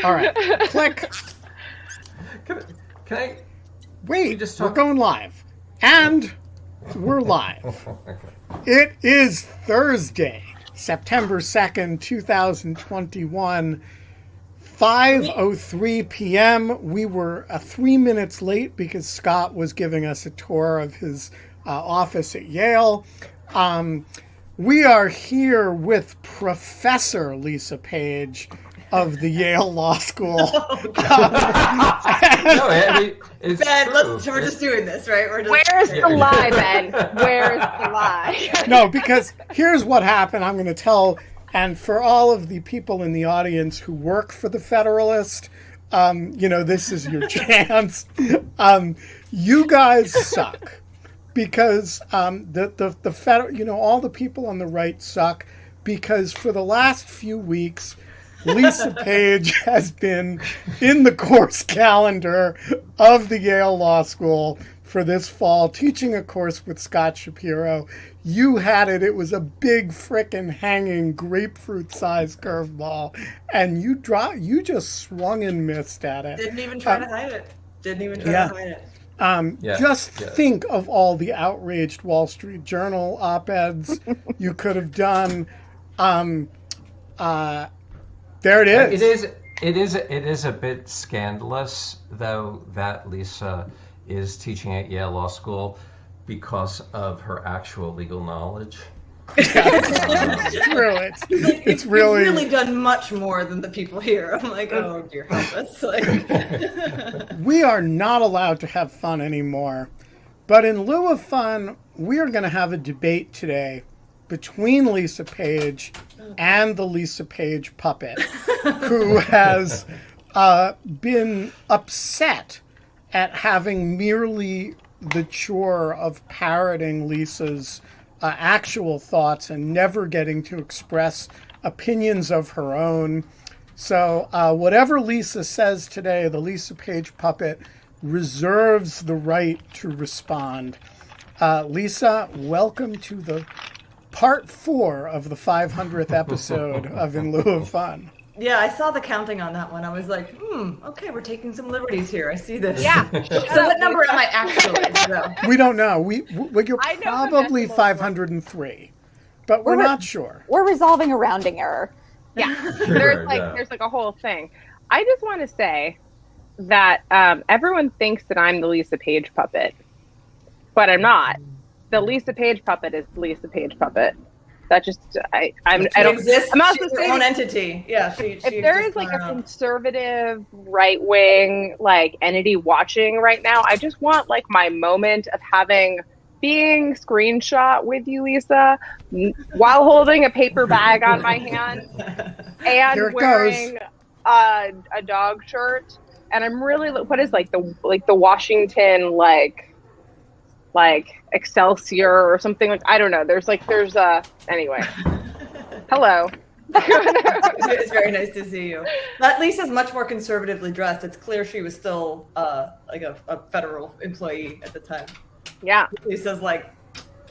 All right, click. Can I? Wait, we're going live. And we're live. Okay. It is Thursday, September 2nd, 2021, 5:03 p.m. We were 3 minutes late because Scott was giving us a tour of his office at Yale. We are here with Professor Lisa Page of the Yale Law School. It's Ben, true. we're just doing this, right? Where's the lie, Ben? Where's the lie? No, because here's what happened. I'm going to tell, and for all of the people in the audience who work for the Federalist, this is your chance. You guys suck. Because the federal, all the people on the right suck, because for the last few weeks, Lisa Page has been in the course calendar of the Yale Law School for this fall, teaching a course with Scott Shapiro. You had it. It was a big frickin' hanging grapefruit-sized curveball, and you just swung and missed at it. Didn't even try to hide it. To hide it. Think of all the outraged Wall Street Journal op-eds you could have done. There it is. It is a bit scandalous, though, that Lisa is teaching at Yale Law School because of her actual legal knowledge. It's really You've really done much more than the people here. I'm like, oh dear, help us. We are not allowed to have fun anymore. But in lieu of fun, we are going to have a debate today between Lisa Page and the Lisa Page puppet, who has been upset at having merely the chore of parroting Lisa's actual thoughts and never getting to express opinions of her own. So whatever Lisa says today, the Lisa Page puppet reserves the right to respond. Lisa, welcome to the part 4 of the 500th episode of In Lieu of Fun. Yeah, I saw the counting on that one. I was like, okay, we're taking some liberties here. I see this. Yeah. So what number am I actually? We don't know. You're probably 503, but we're not sure. We're resolving a rounding error. Yeah. There's like a whole thing. I just want to say that everyone thinks that I'm the Lisa Page puppet, but I'm not. The Lisa Page puppet is the Lisa Page puppet. That just I don't exist. I'm also saying her own entity. Yeah. If there is like a conservative right wing entity watching right now, I just want my moment of being screenshot with you, Lisa, while holding a paper bag on my hand and wearing a dog shirt. And I'm really what is the Washington Excelsior or something I don't know. There's anyway. Hello. It's very nice to see you. But Lisa's much more conservatively dressed. It's clear she was still a federal employee at the time. Yeah. Lisa's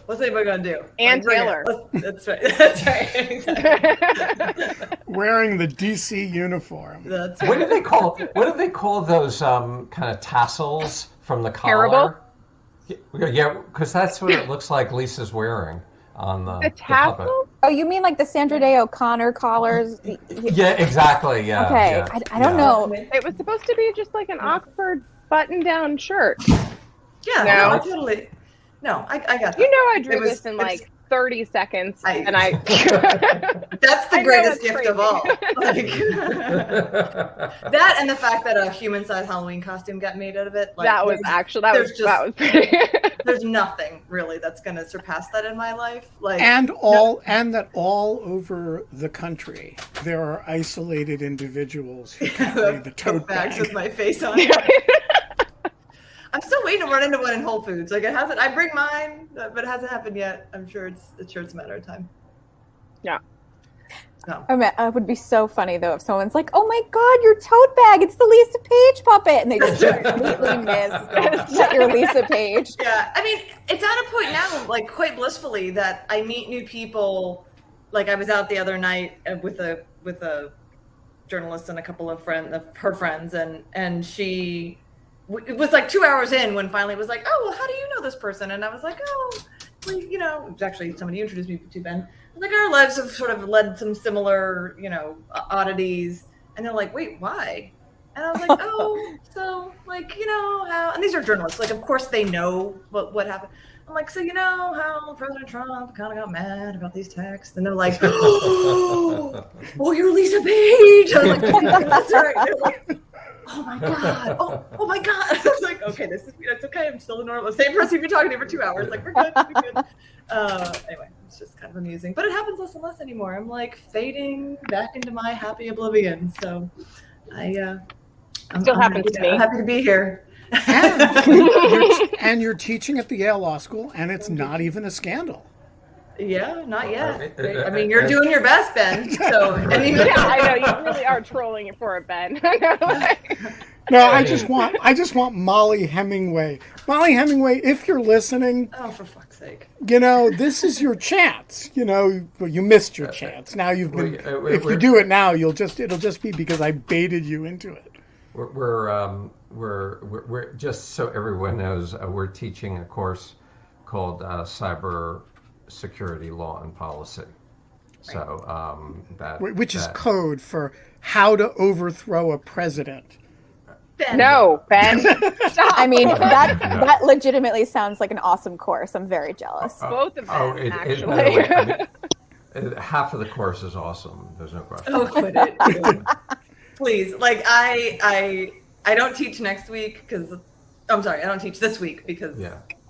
what's anybody gonna do? Ann Taylor. That's right. That's right. Exactly. Wearing the DC uniform. That's What do they call those kind of tassels from the collar? Terrible. Yeah, because that's what it looks like Lisa's wearing on the tassel. puppet. Oh, you mean like the Sandra Day O'Connor collars? Yeah, exactly. Yeah. Okay, yeah. I don't know. It was supposed to be just an Oxford button-down shirt. Yeah. No. I totally. No, I got that. I drew this in 30 seconds, and I. That's the greatest gift of all. That and the fact that a human-sized Halloween cost got made out of it. That was pretty. There's nothing really that's going to surpass that in my life. And that all over the country there are isolated individuals who carry the tote bags bag with my face on it. I'm still waiting to run into one in Whole Foods. It hasn't. I bring mine, but it hasn't happened yet. I'm sure it's a matter of time. Yeah. No. It would be so funny though if someone's like, "Oh my God, your tote bag! It's the Lisa Page puppet," and they just completely miss that you're Lisa Page. Yeah, I mean, it's at a point now, quite blissfully, that I meet new people. I was out the other night with a journalists and a couple of her friends, and she it was like 2 hours in when finally it was like, oh, well, how do you know this person? And I was like, oh, well, you know, it was actually somebody you introduced me to, Ben. Like, our lives have sort of led some similar, you know, oddities. And they're like, wait, why? And I was like, oh, so, like, you know how, and these are journalists, like, of course they know what happened. I'm like, so you know how President Trump kind of got mad about these texts? And they're like, oh, you're Lisa Page. I was like, that's right. They're like, oh my God. Oh my God. I was like, okay, it's okay. I'm still the normal. Same person you've been talking to for 2 hours. Like, we're good. Anyway, it's just kind of amusing. But it happens less and less anymore. I'm like fading back into my happy oblivion. So I'm happens to me. I'm happy to be here. And you're teaching at the Yale Law School, and it's not even a scandal. Yeah, not yet. I mean, you're doing your best, Ben. So, I know you really are trolling it for it, Ben. No, I just want Molly Hemingway. Molly Hemingway, if you're listening, oh, for fuck's sake, you know, this is your chance. You know, you missed your chance. Now you've been. If you do it now, it'll just be because I baited you into it. We're just so everyone knows, we're teaching a course called Cyber Security Law and Policy. So which is code for how to overthrow a president. Ben. No, Ben. Stop. I mean, that legitimately sounds like an awesome course. I'm very jealous. Both of them, actually. By the way, I mean, half of the course is awesome. There's no question. Oh, quit it. Please. Like, I don't teach next week because, I'm sorry, I don't teach this week because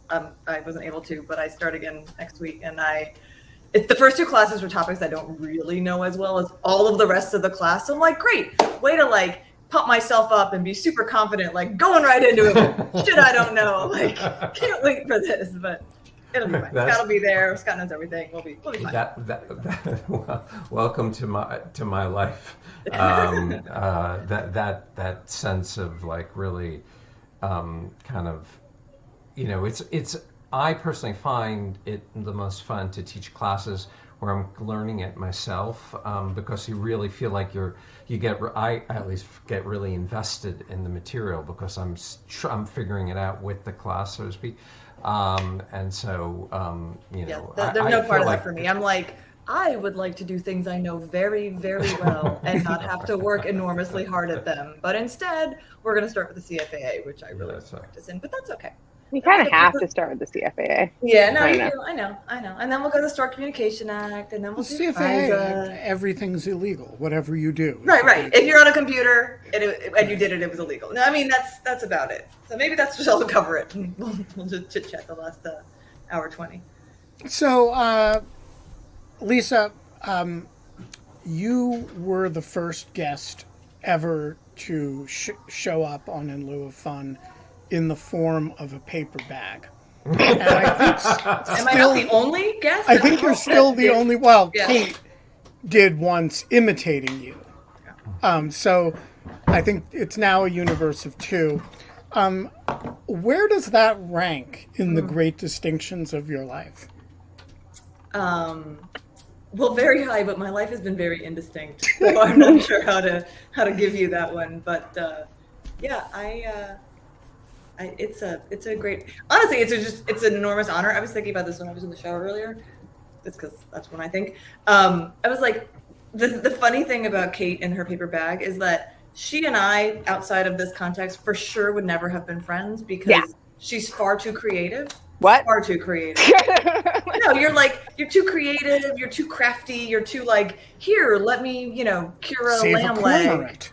I wasn't able to, but I start again next week. And it's the first two classes were topics I don't really know as well as all of the rest of the class. So I'm like, great, way to like pump myself up and be super confident, like going right into it. Shit, I don't know. Like, can't wait for this, but it'll be fine. Scott will be there. Scott knows everything. We'll be fine. Welcome to my life. That sense of like really kind of, you know, it's I personally find it the most fun to teach classes where I'm learning it myself, because you really feel like I at least get really invested in the material because I'm figuring it out with the class, so to speak. And so, you know, there's no part of that for me. I'm like, I would like to do things I know very, very well and not have to work enormously hard at them. But instead, we're going to start with the CFAA, which I really practice in, but that's okay. You kind of have to start with the CFAA. Yeah, no, I know. And then we'll go to the Store Communication Act, and then we'll do CFAA. Everything's illegal, whatever you do. Right. If you're on a computer and you did it, it was illegal. No, I mean that's about it. So maybe that's just I'll cover it. And we'll just chit chat the last hour 20. So, Lisa, you were the first guest ever to show up on In Lieu of Fun in the form of a paper bag. And I think am I not the only guest? I think you're still the only. Well, Kate did once imitating you. So I think it's now a universe of two. Where does that rank in the great distinctions of your life? Well, very high, but my life has been very indistinct, so I'm not sure how to give you that one. But it's a great. Honestly, it's an enormous honor. I was thinking about this when I was in the show earlier. It's because that's when I think. I was like, the funny thing about Kate and her paper bag is that she and I, outside of this context, for sure would never have been friends because she's far too creative. What? Far too creative. No, you're too creative, you're too crafty, you're too like, here, let me, cure a lamb leg.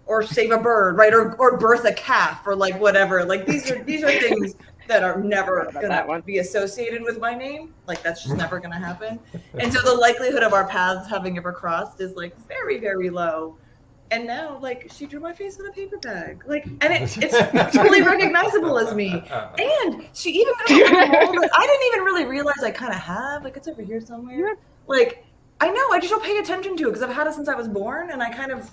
Or save a bird, right? Or birth a calf or like whatever. Like these are things that are never gonna be associated with my name. Like that's just never gonna happen. And so the likelihood of our paths having ever crossed is like very, very low. And now, like, she drew my face on a paper bag. Like, and it's totally recognizable as me. And she even got a mold that I didn't even really realize I kind of have. Like, it's over here somewhere. Like, I know, I just don't pay attention to it because I've had it since I was born, and I kind of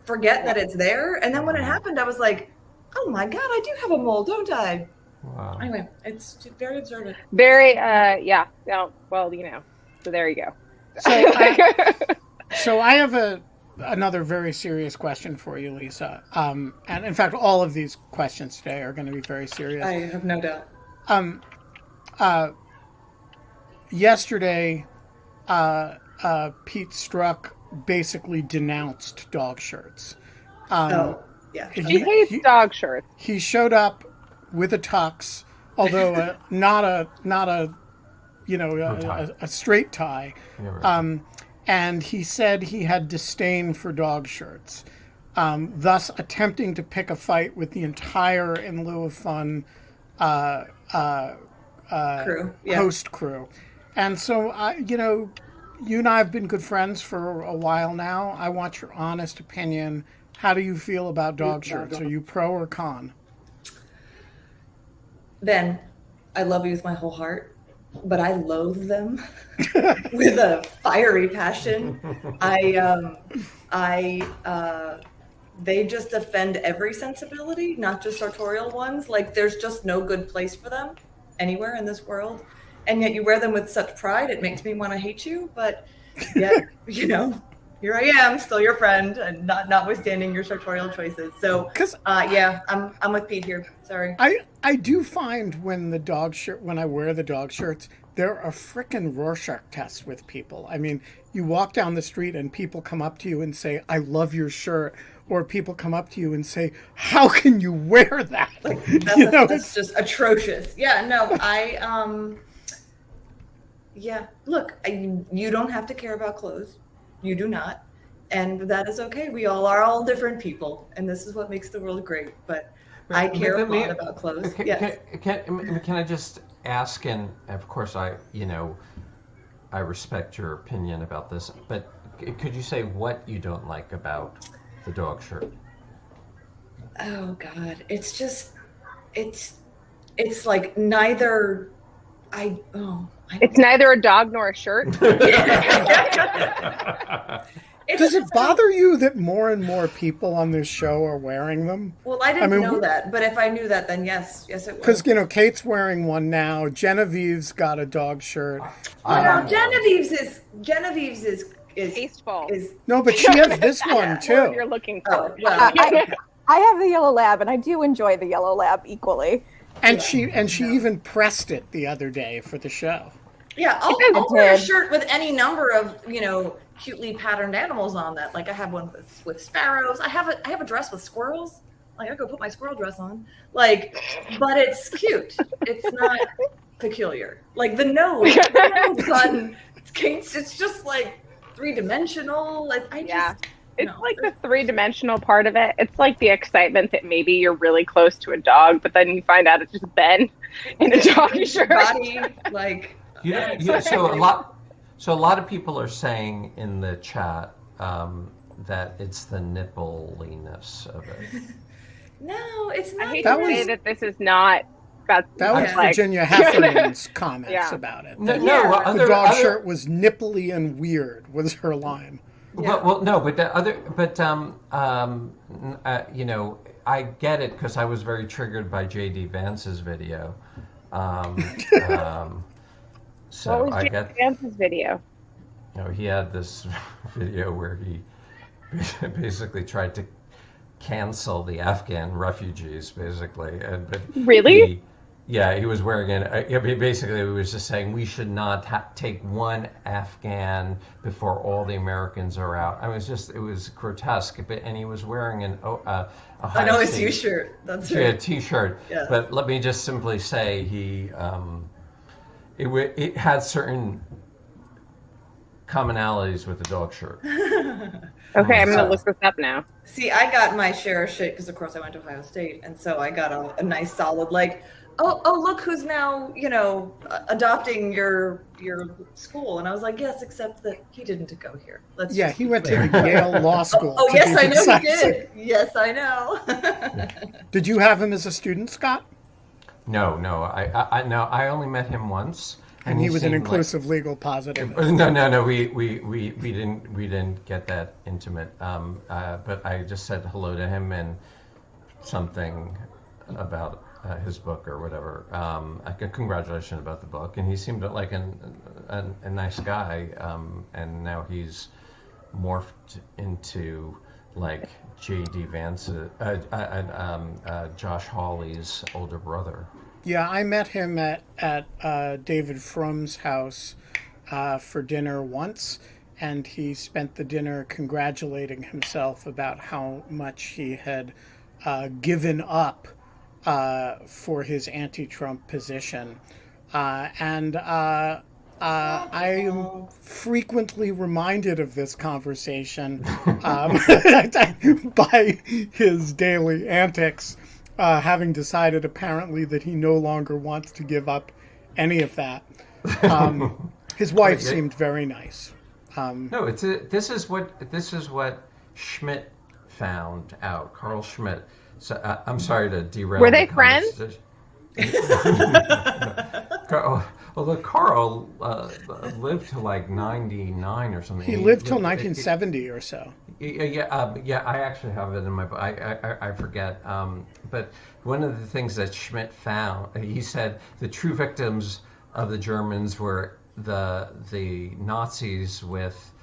forget that it's there. And then when it happened, I was like, oh my God, I do have a mole, don't I? Wow. Anyway, it's very observant. Very, yeah. Well, so there you go. So I have another very serious question for you, Lisa. And in fact, all of these questions today are going to be very serious. I have no doubt. Yesterday, Pete Strzok basically denounced dog shirts. Yeah. He hates dog shirts. He showed up with a tux, although not a straight tie. Yeah, right. And he said he had disdain for dog shirts, thus attempting to pick a fight with the entire In Lieu of Fun Crew. Yeah. host crew. And so, you and I have been good friends for a while now. I want your honest opinion. How do you feel about dog shirts? Are you pro or con? Ben, I love you with my whole heart, but I loathe them with a fiery passion. They just offend every sensibility, not just sartorial ones. Like, there's just no good place for them anywhere in this world. And yet you wear them with such pride, it makes me want to hate you. But yet, here I am, still your friend, and notwithstanding your sartorial choices. So, I'm with Pete here. Sorry. I do find when I wear the dog shirts, they're a frickin' Rorschach test with people. I mean, you walk down the street and people come up to you and say, "I love your shirt," or people come up to you and say, "How can you wear that?" Like, that's just atrocious. Yeah, no, look, you don't have to care about clothes. You do not. And that is okay. We all are all different people. And this is what makes the world great. But I care a lot about clothes. Yes. Can I just ask, and of course I respect your opinion about this, but could you say what you don't like about the dog shirt? Oh, God. It's just, it's like neither, It's neither a dog nor a shirt. Does it bother you that more and more people on this show are wearing them? Well, I didn't know that, but if I knew that, then yes, it would. Because Kate's wearing one now. Genevieve's got a dog shirt. Genevieve's is Tasteful. No, but she has this one too. What you're looking for. I have the yellow lab, and I do enjoy the yellow lab equally. And she even pressed it the other day for the show. Yeah, I'll wear a shirt with any number of cutely patterned animals on that. Like I have one with sparrows. I have a dress with squirrels. Like I go put my squirrel dress on. Like, but it's cute. It's not peculiar. Like the nose on Kate's. It's just like 3-dimensional. It's like the 3-dimensional part of it. It's like the excitement that maybe you're really close to a dog, but then you find out it's just Ben in a dog shirt. Body, like. So a lot of people are saying in the chat that it's the nippliness of it. No, it's not. I hate to say that this is not. That was Virginia Heffernan's comments about it. The dog shirt was nipply and weird. Was her line? Yeah. I get it because I was very triggered by J.D. Vance's video. So what was J.D. Vance's video? He had this video where he basically tried to cancel the Afghan refugees, basically. Really? He was wearing it. Basically, he was just saying we should not take one Afghan before all the Americans are out. I mean, it was grotesque. And he was wearing a T-shirt. That's right. A T-shirt. Yes. But let me just simply say it had certain commonalities with the dog shirt. Okay, I'm going to look this up now. See, I got my share of shit because, of course, I went to Ohio State. And so I got a nice solid, like, oh, look who's now, adopting your school. And I was like, yes, except that he didn't go here. He went to the Yale Law School. Yes, I know he did. Yes, I know. Did you have him as a student, Scott? No. I only met him once. And he was an inclusive legal positive. No. We didn't get that intimate. But I just said hello to him and something about his book or whatever. Congratulations about the book, and he seemed like a nice guy. And now he's morphed into like J.D. Vance, Josh Hawley's older brother. Yeah, I met him at David Fromm's house for dinner once, and he spent the dinner congratulating himself about how much he had given up for his anti-Trump position. And I am frequently reminded of this conversation by his daily antics, having decided apparently that he no longer wants to give up any of that. His wife seemed very nice. No, this is what Schmidt found out. Carl Schmidt. So I'm sorry to derail. Were they friends? Although Carl lived to like 99 or something. He lived till 1970 or so. Yeah. I actually have it in my book. I forget. But one of the things that Schmidt found, he said the true victims of the Germans were the Nazis with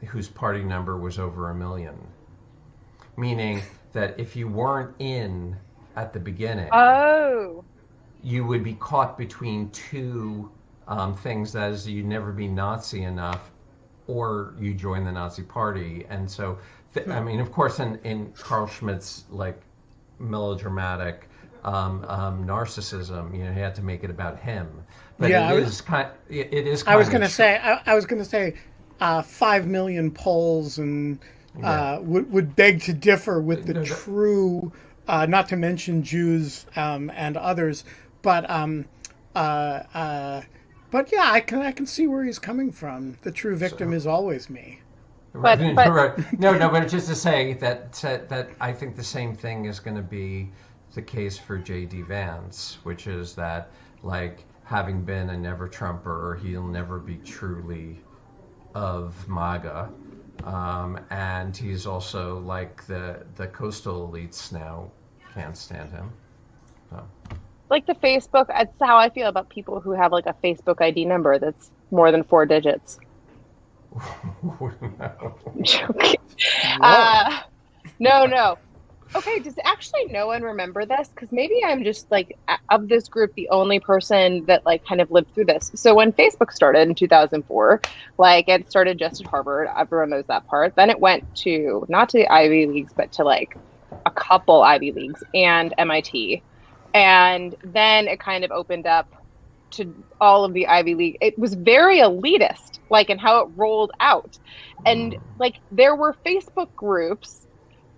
whose party number was over 1 million, meaning that if you weren't in at the beginning, you would be caught between two things. That is, you'd never be Nazi enough, or you join the Nazi party. And so, I mean, of course, in Carl Schmitt's like melodramatic narcissism, he had to make it about him. But yeah, it is kind. I was going to say 5 million Poles and would beg to differ with the true, not to mention Jews and others, but yeah, I can see where he's coming from. The true victim is always me. But but just to say that I think the same thing is going to be the case for J.D. Vance, which is that like having been a never Trumper, he'll never be truly of MAGA. And he's also like the coastal elites now can't stand him. So. Like the Facebook, that's how I feel about people who have like a Facebook ID number that's more than 4 digits. No. I'm joking. No. Okay, does actually no one remember this? Because maybe I'm just like, of this group, the only person that like kind of lived through this. So when Facebook started in 2004, like it started just at Harvard. Everyone knows that part. Then it went to, not to the Ivy Leagues, but to like a couple Ivy Leagues and MIT. And then it kind of opened up to all of the Ivy League. It was very elitist, like in how it rolled out. And like there were Facebook groups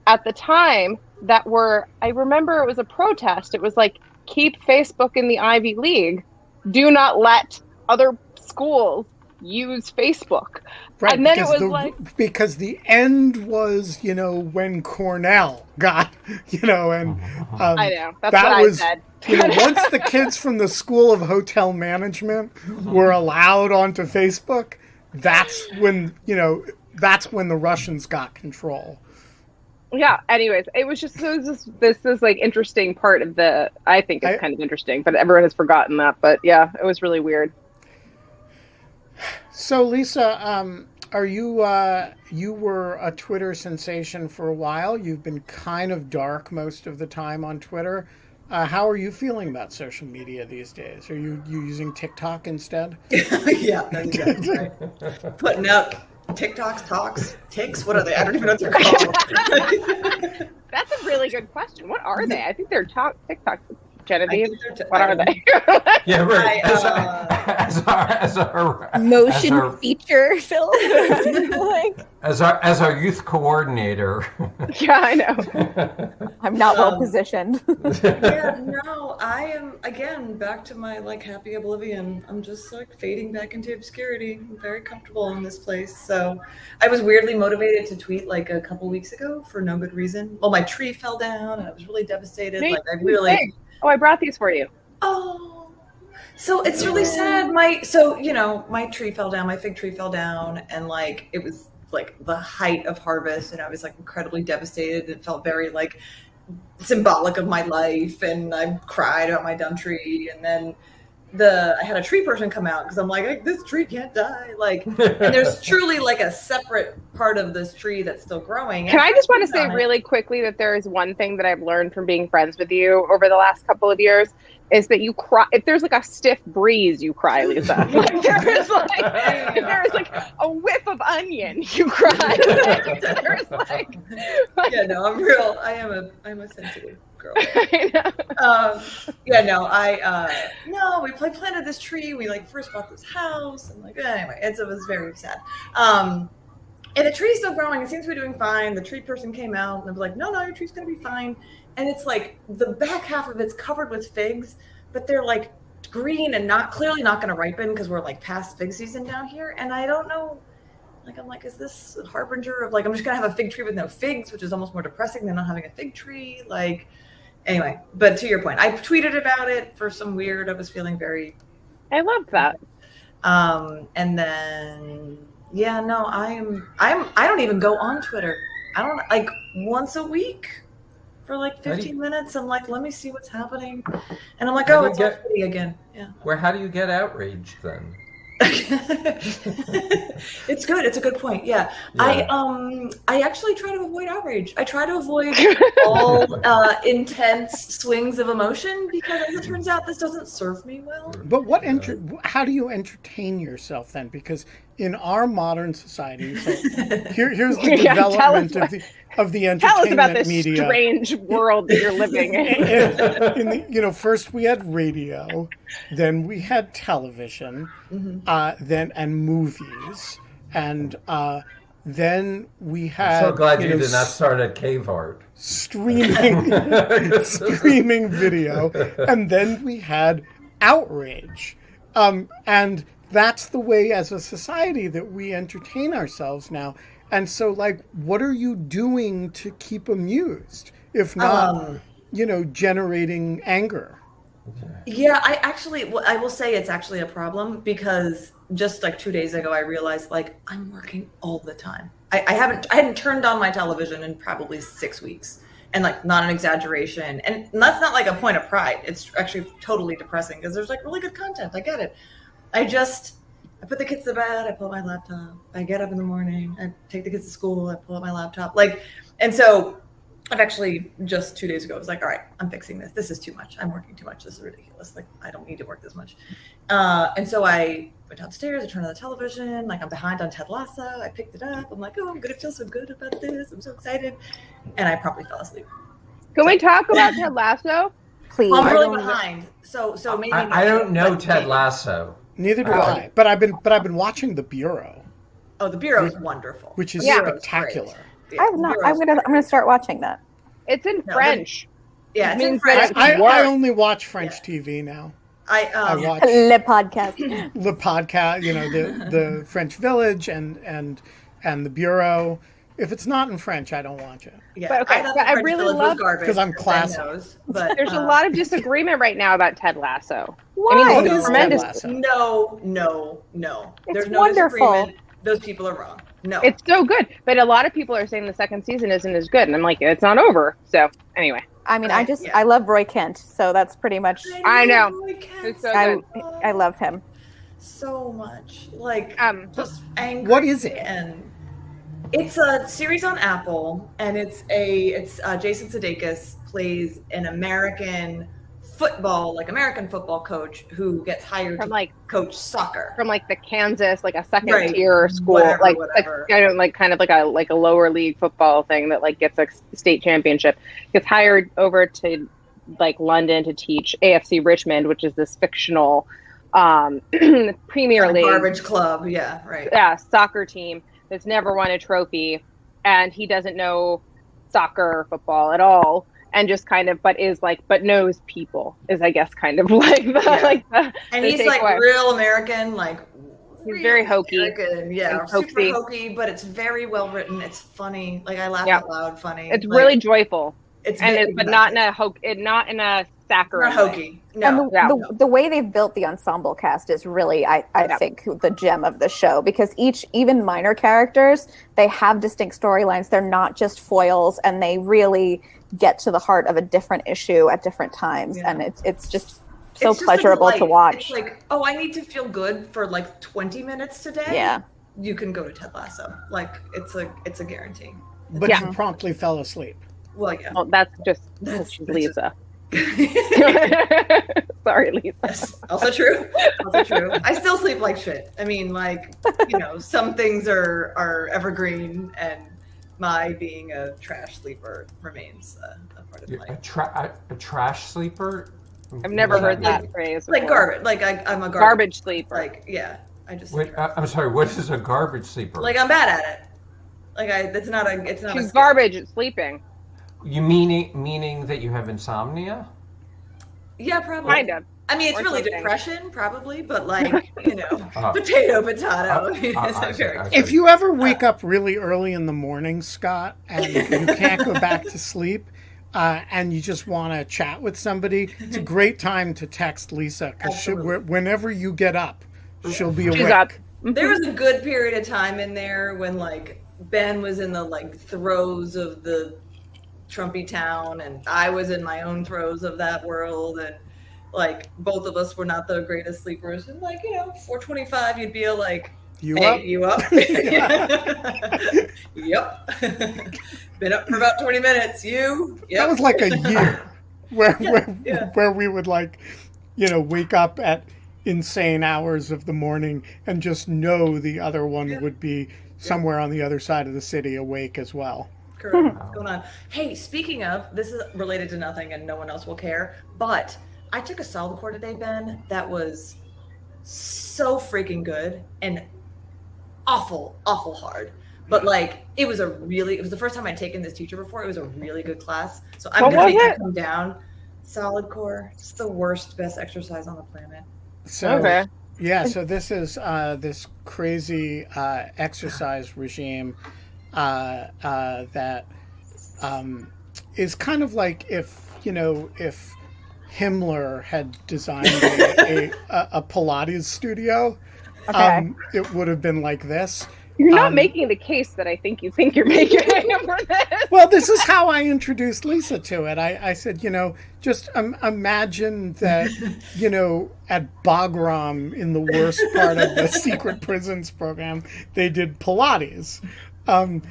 at the time that were, I remember it was a protest. It was like, keep Facebook in the Ivy League. Do not let other schools use Facebook. Right, and then it was because the end was, when Cornell got, and I know, that's that what was, I said. Once the kids from the School of Hotel Management were allowed onto Facebook, that's when the Russians got control. Yeah, anyways, this is like interesting part of I think it's kind of interesting, but everyone has forgotten that. But yeah, it was really weird. So Lisa, are you were a Twitter sensation for a while. You've been kind of dark most of the time on Twitter. How are you feeling about social media these days? Are you using TikTok instead? Yeah, that's exactly right. Putting out TikToks, ticks. What are they? I don't even know what they're called. That's a really good question. What are they? I think they're TikToks. Genevieve, what are they? Yeah, right. Motion feature film. As our youth coordinator. Yeah, I know. I'm not well positioned. Yeah, no, I am again back to my like happy oblivion. I'm just like fading back into obscurity. I'm very comfortable in this place. So I was weirdly motivated to tweet like a couple weeks ago for no good reason. Well, my tree fell down and I was really devastated. Nate, like I really. Oh, I brought these for you. Oh, so it's really sad. My tree fell down, my fig tree fell down, and like it was like the height of harvest, and I was like incredibly devastated. It felt very like symbolic of my life, and I cried about my dumb tree. And then I had a tree person come out because I'm like, this tree can't die. Like, and there's truly like a separate part of this tree that's still growing. Can I just want to say really quickly that there is one thing that I've learned from being friends with you over the last couple of years is that you cry if there's like a stiff breeze, you cry, Lisa. Like there's like if there's like a whiff of onion, you cry. There's like yeah, no, I'm real. I'm a sensitive girl. I know. No, we planted this tree. We like first bought this house, and like anyway, it was very sad. And the tree's still growing. It seems to be doing fine. The tree person came out and they were like, no, your tree's gonna be fine. And it's like the back half of it's covered with figs, but they're like green and clearly not gonna ripen because we're like past fig season down here. And I don't know. Like, I'm like, is this a harbinger of like I'm just gonna have a fig tree with no figs, which is almost more depressing than not having a fig tree. Like, anyway, but to your point, I tweeted about it for some weird. I was feeling very. I love that. And then I don't even go on Twitter. I don't like once a week for like 15 minutes. I'm like, let me see what's happening, and I'm like, oh, it's already again. Yeah. How do you get outraged then? It's good. It's a good point. Yeah. I actually try to avoid outrage. I try to avoid all intense swings of emotion because as it turns out this doesn't serve me well. But how do you entertain yourself then? Because in our modern society, so here's the development of the entertainment tell us about this media. Strange world that you're living in. First we had radio, then we had television, then and movies, and then we had. I'm so glad you did not start at cave art. Streaming video, and then we had outrage, and that's the way as a society that we entertain ourselves now. And so, like, what are you doing to keep amused, if not, generating anger? Yeah, I will say it's actually a problem because just like 2 days ago, I realized like I'm working all the time. I hadn't turned on my television in probably 6 weeks, and like not an exaggeration. And that's not like a point of pride. It's actually totally depressing because there's like really good content. I get it. I put the kids to bed, I pull out my laptop, I get up in the morning, I take the kids to school, I pull out my laptop. And so I've actually just 2 days ago, I was like, all right, I'm fixing this. This is too much. I'm working too much. This is ridiculous. Like, I don't need to work this much. And so I went downstairs, I turned on the television, like I'm behind on Ted Lasso. I picked it up. I'm like, oh, I'm going to feel so good about this. I'm so excited. And I promptly fell asleep. Can we talk about Ted Lasso? Please. I'm really behind. So maybe I don't know Ted Lasso. Neither do I. But I've been watching The Bureau. Oh, The Bureau is wonderful. Which is spectacular. Yeah, I'm gonna start watching that. It's in French. It's in French. I only watch French TV now. I watch Le Podcast. Le Podcast, the French Village and The Bureau. If it's not in French, I don't watch it. Yeah, but I really love because I'm classy. But there's a lot of disagreement right now about Ted Lasso. Why? What is tremendous. Ted Lasso? No. It's There's no wonderful. disagreement. Those people are wrong. No, it's so good, but a lot of people are saying the second season isn't as good, and I'm like, it's not over. So anyway, I mean, I love Roy Kent, so that's pretty much. I know. It's so good. I love him so much. Like, just angry. What is it? And it's a series on Apple, and it's Jason Sudeikis plays an American football coach who gets hired to coach soccer from like the Kansas, like a second tier school, whatever. Kind of like a lower league football thing that like gets a state championship. Gets hired over to like London to teach AFC Richmond, which is this fictional Premier League garbage club, soccer team that's never won a trophy, and he doesn't know soccer or football at all. And just kind of, but knows people is, I guess, kind of like the and he's like real American, like he's very hokey, super hokey, but it's very well written. It's funny, like I laugh out loud, funny. It's really joyful. But not in a saccharine. Not hokey. No. And the way they've built the ensemble cast is really, I think, the gem of the show, because even minor characters, they have distinct storylines. They're not just foils, and they really get to the heart of a different issue at different times. And it's just so It's just pleasurable to delight. watch. It's like, oh, I need to feel good for like 20 minutes today. Yeah. You can go to Ted Lasso. Like it's a guarantee. But Yeah. you promptly fell asleep. Well, yeah. Well, that's just That's Lisa. Yes, Sorry, Lisa. also true. Also true. I still sleep like shit. I mean, like, some things are evergreen, and my being a trash sleeper remains a part of life. A trash sleeper? I've never What does heard that mean? phrase. Like before. garbage. Like I'm a Garbage sleeper. Like, yeah. I just. Wait, I'm sorry. What is a garbage sleeper? Like I'm bad at it. Like it's not a. It's not. She's a skill. garbage at sleeping. You meaning that you have insomnia? Yeah, probably. Kind of. I mean, it's Or really something. depression, probably, but like potato. I see. If you ever wake up really early in the morning, Scott, and you can't go back to sleep, and you just want to chat with somebody, it's a great time to text Lisa, because whenever you get up, she'll be awake. She's up. There was a good period of time in there when like Ben was in the like throes of the Trumpy town, and I was in my own throes of that world, and like both of us were not the greatest sleepers. And like 4:25, you'd be like, You "Hey, up? you up?" Yep. Been up for about 20 minutes. You? Yep. That was like a year where we would like, wake up at insane hours of the morning and just know the other one would be somewhere on the other side of the city awake as well. Correct. What's going on? Hey, speaking of, this is related to nothing and no one else will care, but I took a solid core today, Ben, that was so freaking good and awful hard. But like, it was the first time I'd taken this teacher before. It was a really good class. So I'm going to come down. Solid core. It's the best exercise on the planet. So, Okay. yeah, so this is this crazy exercise regime that is kind of like if Himmler had designed a Pilates studio, Okay. it would have been like this. You're not making the case that I think you think you're making for this. Well, this is how I introduced Lisa to it. I said, just imagine that, at Bagram in the worst part of the secret prisons program, they did Pilates. And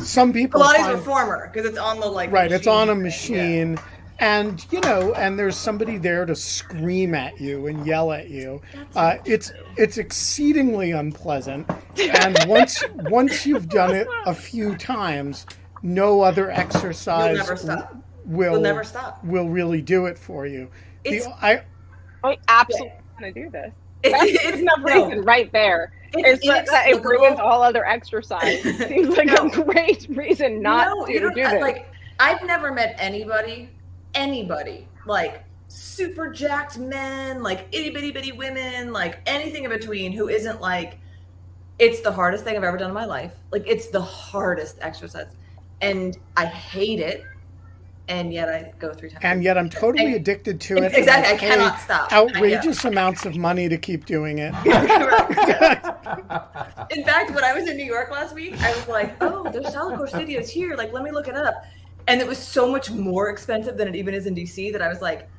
some people Pilates Reformer, because it's on the like right, it's on a thing. machine. Yeah. And and there's somebody there to scream at you and yell at you. It's exceedingly unpleasant. And once you've done it a few times, no other exercise You'll never stop. will really do it for you. I absolutely want to do this. It's enough reason right there. It ruins all other exercise. It seems like a great reason not to do this. Like, I've never met anybody like super jacked men, like itty bitty women, like anything in between, who isn't like, it's the hardest thing I've ever done in my life. Like, it's the hardest exercise, and I hate it, and yet I go 3 times. And yet I'm totally addicted to it. Exactly, I cannot stop. Outrageous amounts of money to keep doing it. In fact, when I was in New York last week, I was like, oh, there's solid core studios here. Like, let me look it up. And it was so much more expensive than it even is in DC that I was like,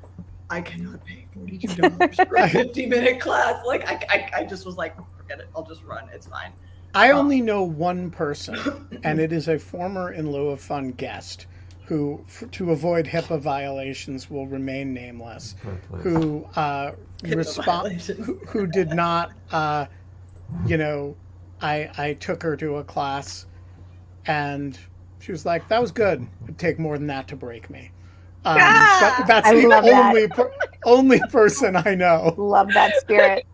I cannot pay $42 for a 50-minute class. Like, I just was like, forget it. I'll just run. It's fine. I only know one person, and it is a former In Lieu of Fun guest who, to avoid HIPAA violations, will remain nameless, who who did not, I took her to a class, and she was like, that was good. It'd take more than that to break me. That's I the love only person I know. Love that spirit.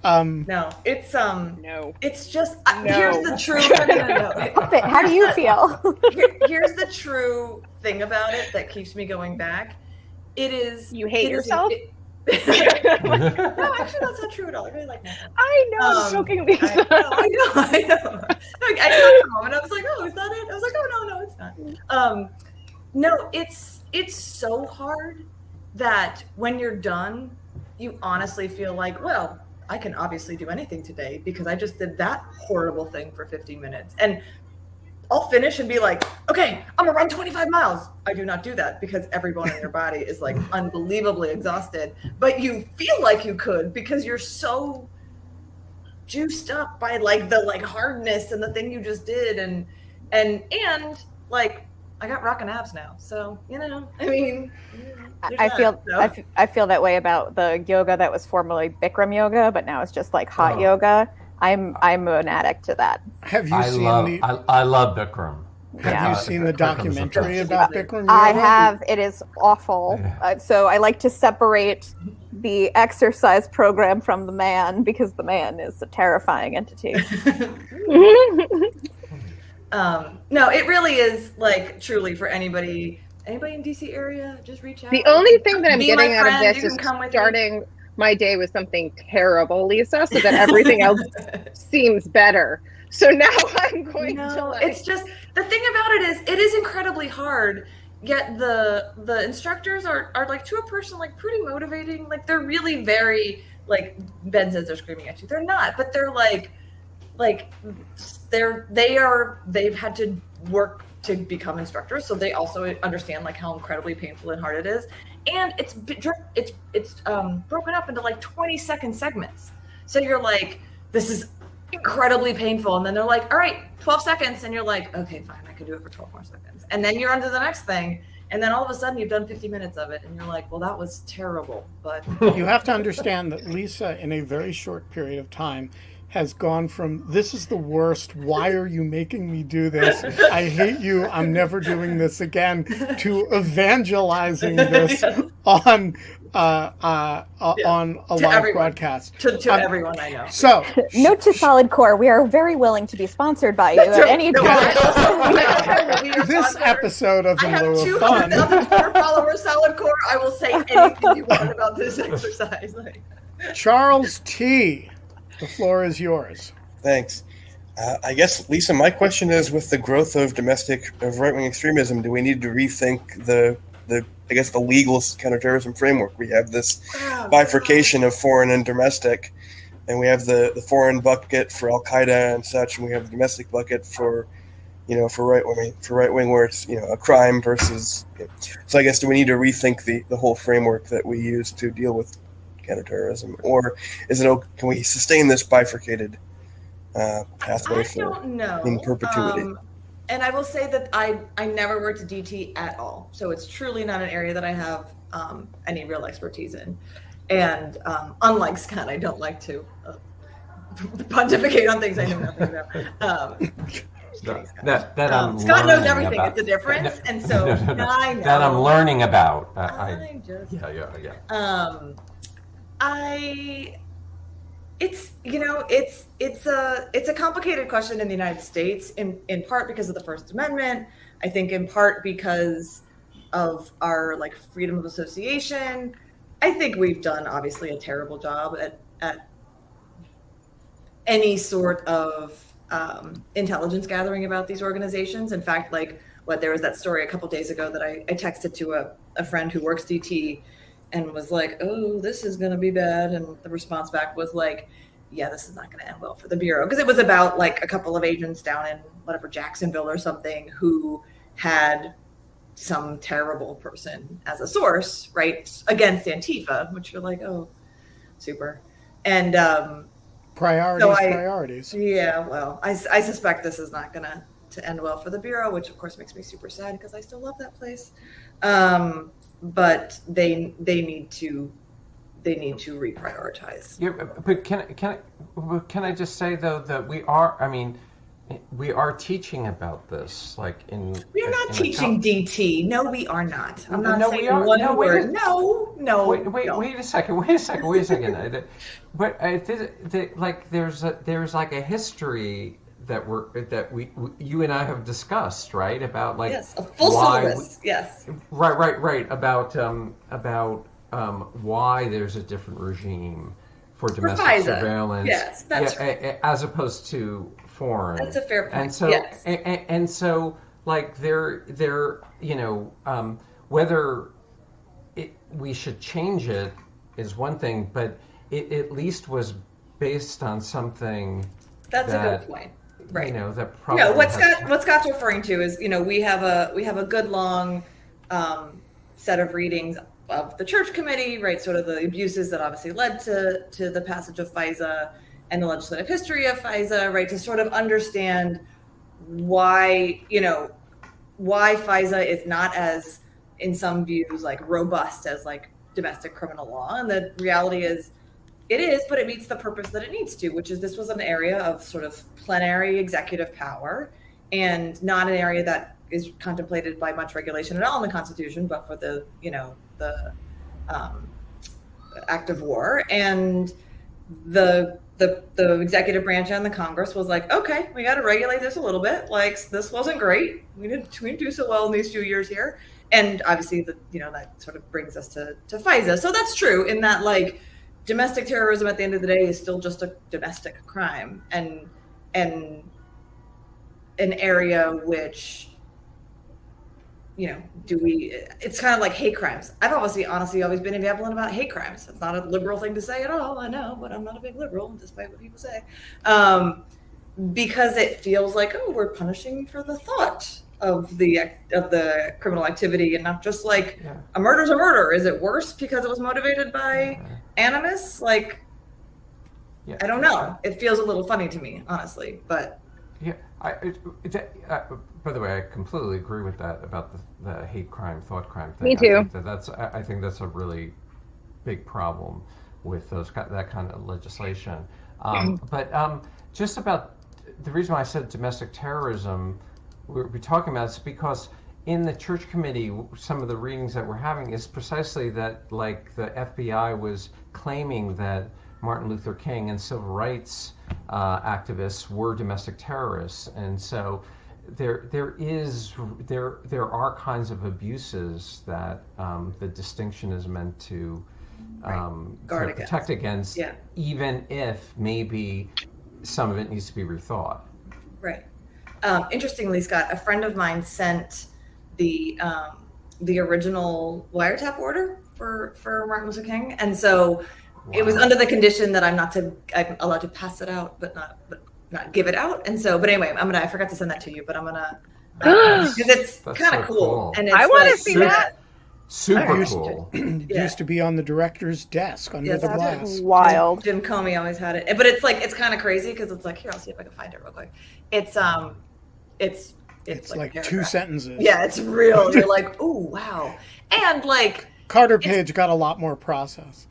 No, it's no. It's just No. here's the true. No. How do you feel? Here's the true thing about it that keeps me going back. It is You hate it is- yourself? no, actually, that's not true at all. I really like myself. I know, I'm joking, Lisa. I know. Like, I got home and I was like, oh, is that it? I was like, oh, no, it's not. No, it's so hard that when you're done, you honestly feel like, well, I can obviously do anything today because I just did that horrible thing for 50 minutes. And I'll finish and be like, okay, I'm gonna run 25 miles. I do not do that because every bone in your body is like unbelievably exhausted. But you feel like you could because you're so juiced up by like the like hardness and the thing you just did, and like I got rockin' abs now, so I mean, I feel that way about the yoga that was formerly Bikram yoga, but now it's just like hot yoga. I'm an addict to that. Have you I love Bikram. Have you seen the documentary about Bikram yoga? I have. It is awful. So I like to separate the exercise program from the man because the man is a terrifying entity. No, it really is like truly for anybody in DC area, just reach out. The only thing that I'm getting out of this is starting my day with something terrible, Lisa, so that everything else seems better. So now I'm going to it's just the thing about it is incredibly hard, yet the instructors are like to a person like pretty motivating. Like they're really very like Ben says they're screaming at you. They're not, but they're they've had to work to become instructors, so they also understand like how incredibly painful and hard it is, and it's broken up into like 20-second segments. So you're like, this is incredibly painful, and then they're like, all right, 12 seconds, and you're like, okay, fine, I can do it for 12 more seconds, and then you're on to the next thing, and then all of a sudden you've done 50 minutes of it, and you're like, well, that was terrible. But you have to understand that Lisa, in a very short period of time, has gone from this is the worst, why are you making me do this, I hate you, I'm never doing this again, to evangelizing this on a live broadcast to everyone I know. So note to Solid Core, we are very willing to be sponsored by you at any time. This episode of I have In Lieu of 200,000 Fun, Twitter followers, Solid Core. I will say anything you want about this exercise. Charles T., the floor is yours. Thanks. I guess, Lisa, my question is, with the growth of right-wing extremism, do we need to rethink the legal counterterrorism framework? We have this bifurcation of foreign and domestic, and we have the foreign bucket for Al-Qaeda and such, and we have the domestic bucket for right-wing where it's, a crime versus. So I guess, do we need to rethink the whole framework that we use to deal with counterterrorism, or can we sustain this bifurcated pathway in perpetuity? And I will say that I never worked at DT at all, so it's truly not an area that I have any real expertise in. And unlike Scott, I don't like to pontificate on things I know nothing about. Scott knows everything. It's a difference, and so I know that I'm learning about. It's a complicated question in the United States, in part because of the First Amendment. I think in part because of our like freedom of association. I think we've done obviously a terrible job at any sort of intelligence gathering about these organizations. In fact, there was that story a couple days ago that I texted to a friend who works DT and was like, oh, this is going to be bad. And the response back was like, yeah, this is not going to end well for the Bureau. Because it was about like a couple of agents down in Jacksonville or something who had some terrible person as a source, right, against Antifa, which you're like, oh, super. And priorities. Yeah, well, I suspect this is not going to end well for the Bureau, which of course makes me super sad because I still love that place. But they need to reprioritize. Yeah, but can I just say though that we are teaching about this, we are not teaching DT. No, we are not. I'm not saying we are. one word. No. Wait a second. But there's like a history that you and I have discussed, right? About yes, a full syllabus. Yes. Right. About why there's a different regime for domestic surveillance. Yes, that's right. As opposed to foreign. That's a fair point. And so, yes. and so, whether we should change it is one thing, but it at least was based on something. That's a good point. Right. You know, that probably. No, what Scott's referring to is, you know, we have a good long set of readings of the church committee, right? Sort of the abuses that obviously led to the passage of FISA and the legislative history of FISA, right? To sort of understand why, you know, why FISA is not as, in some views, like robust as like domestic criminal law. And the reality is it is, but it meets the purpose that it needs to, which is this was an area of sort of plenary executive power and not an area that is contemplated by much regulation at all in the Constitution, but for the, you know, the act of war. And the executive branch and the Congress was like, okay, we got to regulate this a little bit. Like, this wasn't great. We didn't do so well in these few years here. And obviously, you know, that sort of brings us to FISA. So that's true in that, like, domestic terrorism at the end of the day is still just a domestic crime and an area which, you know, it's kind of like hate crimes. I've honestly always been ambivalent about hate crimes. It's not a liberal thing to say at all, I know, but I'm not a big liberal, despite what people say. Because it feels like, oh, we're punishing for the thought of the criminal activity and not just like a murder's a murder. Is it worse because it was motivated by animus? Like, I don't know. It feels a little funny to me, honestly, but. Yeah, by the way, I completely agree with that about the hate crime, thought crime thing. Me too. I think that's a really big problem with that kind of legislation. But just about the reason why I said domestic terrorism, we're talking about is because in the church committee, some of the readings that we're having is precisely that, like, the FBI was claiming that Martin Luther King and civil rights activists were domestic terrorists, and so there are kinds of abuses that the distinction is meant to protect against, even if maybe some of it needs to be rethought. Right. Interestingly, Scott, a friend of mine sent the original wiretap order for Martin Luther King, and so. Wow. It was under the condition that I'm allowed to pass it out, but not give it out. And so, but anyway, I forgot to send that to you, but I'm gonna, because it's kind of so cool. And it's I want to see that. Super cool. It used to be on the director's desk under the glass. Wild. Jim Comey always had it, but it's like, it's kind of crazy because it's like, here, I'll see if I can find it real quick. It's like 2 sentences. Yeah, it's real. You're like, oh wow, and like Carter Page got a lot more process.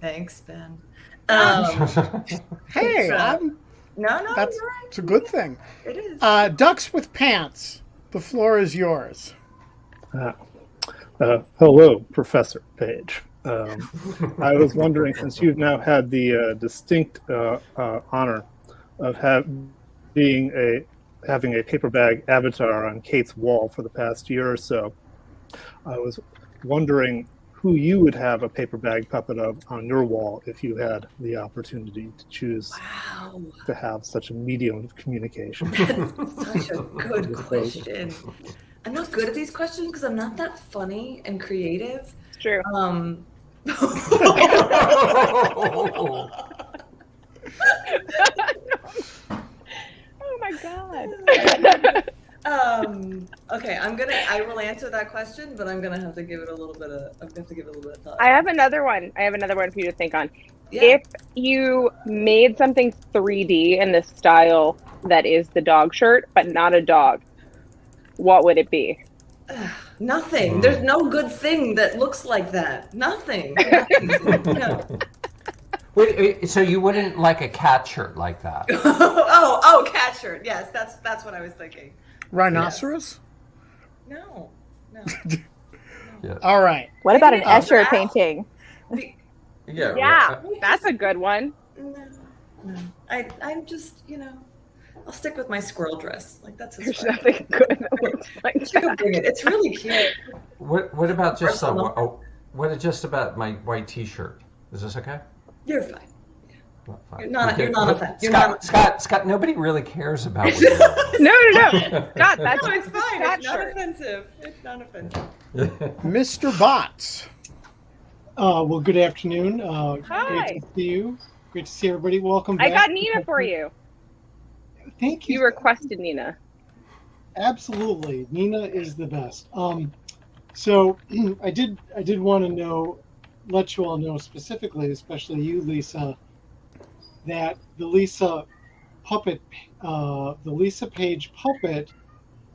Thanks, Ben. Hey, that's a good thing. It is. Ducks with Pants. The floor is yours. Hello, Professor Page. I was wondering, since you've now had the distinct honor of having a paper bag avatar on Kate's wall for the past year or so, I was wondering who you would have a paper bag puppet of on your wall if you had the opportunity to choose to have such a medium of communication. That's such a good question. I'm not good at these questions because I'm not that funny and creative. It's true. Oh my God. Okay, I will answer that question, but I'm gonna have to give it a little bit of thought. I have another one for you to think on. Yeah. If you made something 3D in the style that is the dog shirt, but not a dog, what would it be? Nothing. There's no good thing that looks like that. Nothing. No. Wait, so you wouldn't like a cat shirt like that? oh, cat shirt. Yes, that's what I was thinking. Rhinoceros? No. Yeah. All right. What about an Escher painting? Yeah, that's a good one. No. I'm just, I'll stick with my squirrel dress. Like, that's There's nothing good that looks like that. It's really cute. What about just about my white T-shirt? Is this okay? You're fine. You're not offensive. Scott, nobody really cares about what you're No. Scott, that's it's fine. It's not shirt. offensive. It's not offensive. Mr. Bots. Well, good afternoon. Hi. Great to see you. Great to see everybody. Welcome back. I got Nina for you. Thank you. You requested Nina. Absolutely, Nina is the best. So I did want to let you all know specifically, especially you, Lisa, that the Lisa Page puppet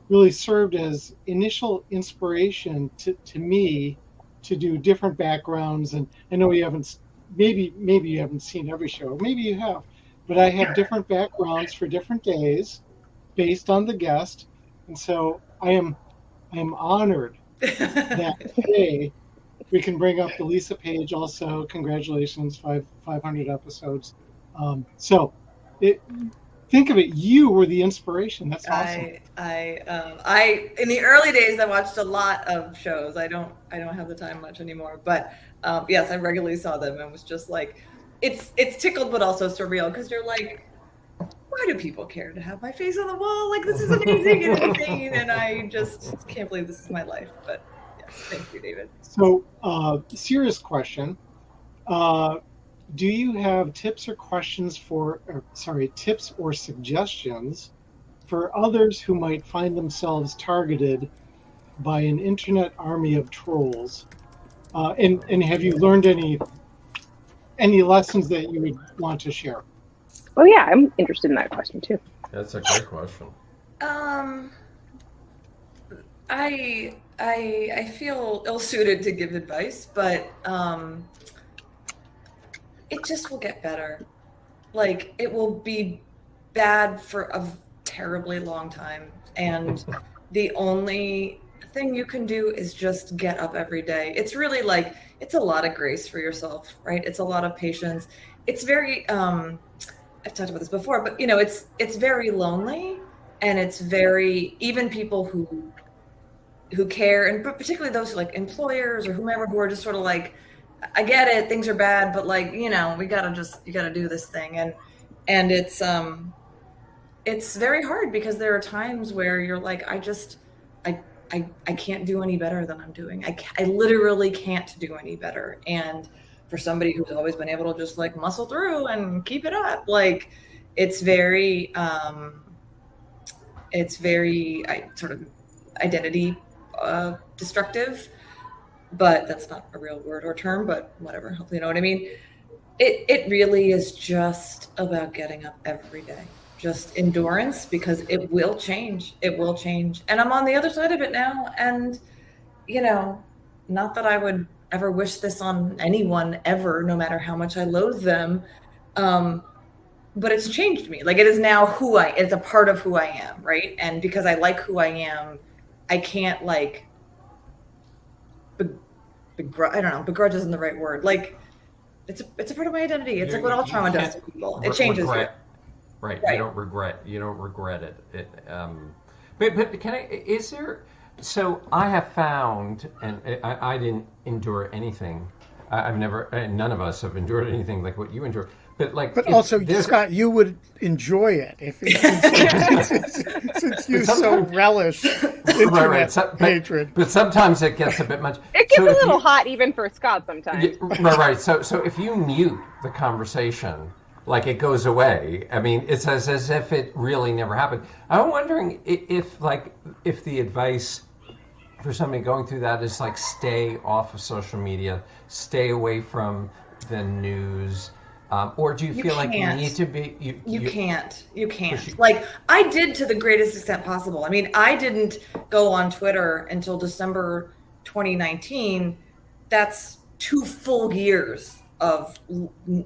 really served as initial inspiration to me to do different backgrounds. And I know you haven't, maybe you haven't seen every show, maybe you have, but I have different backgrounds for different days based on the guest. And so I am honored that today we can bring up the Lisa Page also. Congratulations, 500 episodes. Think of it, you were the inspiration. That's awesome. I in the early days I watched a lot of shows. I don't have the time much anymore, but yes, I regularly saw them and was just like, it's tickled but also surreal, because you're like, why do people care to have my face on the wall? Like, this is amazing and insane, and I just can't believe this is my life. But yes, thank you, David. So, serious question. Do you have tips or suggestions for others who might find themselves targeted by an internet army of trolls? And have you learned any lessons that you would want to share? Oh yeah, I'm interested in that question too. That's a great question. I feel ill-suited to give advice, but it just will get better. Like, it will be bad for a terribly long time, and the only thing you can do is just get up every day. It's really like, it's a lot of grace for yourself, right? It's a lot of patience. It's very I've talked about this before, but it's very lonely, and it's very, even people who care, and particularly those like employers or whomever who are just sort of like, I get it, things are bad, but like, you gotta do this thing. And it's very hard, because there are times where you're like, I can't do any better than I'm doing. I literally can't do any better. And for somebody who's always been able to just like muscle through and keep it up, like, it's very sort of identity destructive, but that's not a real word or term, but whatever, hopefully you know what I mean. It really is just about getting up every day, just endurance, because it will change. And I'm on the other side of it now, and not that I would ever wish this on anyone ever, no matter how much I loathe them, but it's changed me. Like, it is now it's a part of who I am, right? And because I like who I am, I can't like I don't know, begrudge isn't the right word. Like, it's a part of my identity. It's like what all trauma does to people. It changes you. Right. You don't regret it. But can is there, so I have found, and I didn't endure anything. I've never, none of us have endured anything like what you endured. But also, Scott, you would enjoy it since you so relish internet hatred. But sometimes it gets a bit much. It gets a little hot even for Scott sometimes. Right. So if you mute the conversation, like, it goes away. I mean, it's as if it really never happened. I'm wondering if the advice for somebody going through that is like, stay off of social media, stay away from the news. Or do you feel like you need to be? You can't. Like, I did to the greatest extent possible. I mean, I didn't go on Twitter until December 2019. That's 2 full years of